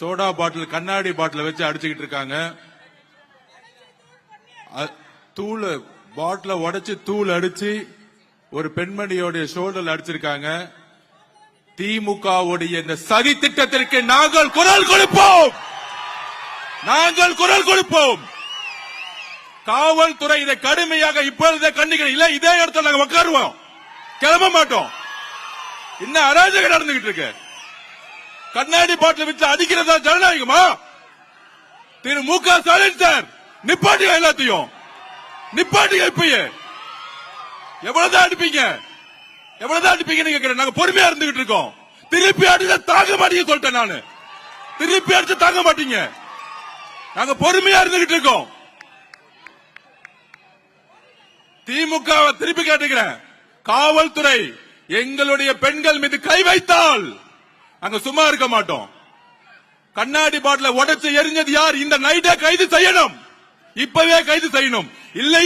Soda bottle கண்ணாடி பாட்டில் வச்சு அடிச்சுக்கிட்டு இருக்காங்க. தூள் பாட்டில உடைச்சு தூள் அடிச்சு ஒரு பெண்மணியோட ஷோல்டர்ல அடிச்சிருக்காங்க. திமுகவுடைய இந்த சதி திட்டத்திற்கு நாங்கள் குரல் கொடுப்போம். நாங்கள் குரல் கொடுப்போம். காவல்துறை இதை கடுமையாக இப்பொழுதே கண்டிக்கிறோம். இல்ல இதே இடத்துல நாங்க உட்காருவோம், கிளம்ப மாட்டோம். இன்னும் அராஜகம் நடந்துகிட்டு இருக்கு. கண்ணாடி பாட்டில் வச்சு அடிக்கிறதா ஜனநாயகமா? திரு மு.க. ஸ்டாலின் சார், நிப்பாட்டியா எல்லாத்தையும், நிப்பாட்டியா. இப்பயே எவ்வளவுதான் அடிப்பீங்க, எவ்வளவுதான் அடிப்பீங்கன்னு கேட்கிறேன். நாங்க பொறுமையா இருந்துகிட்டு இருக்கோம். திருப்பி அடிச்சா தாங்க மாட்டீங்க சொல்லிட்டேன் நானு. திருப்பி அடிச்சா தாங்க மாட்டீங்க. நாங்க பொறுமையா இருந்துகிட்டு இருக்கோம். திமுக திருப்பி கேட்டுக்கிறேன், காவல்துறை எங்களுடைய பெண்கள் மீது கை வைத்தால் நாங்க சும்மா இருக்க மாட்டோம். கண்ணாடி பாட்டில உடைச்சு எரிஞ்சது யார்? இந்த நைட்டே கைது செய்யணும், இப்பவே கைது செய்யணும். இல்லை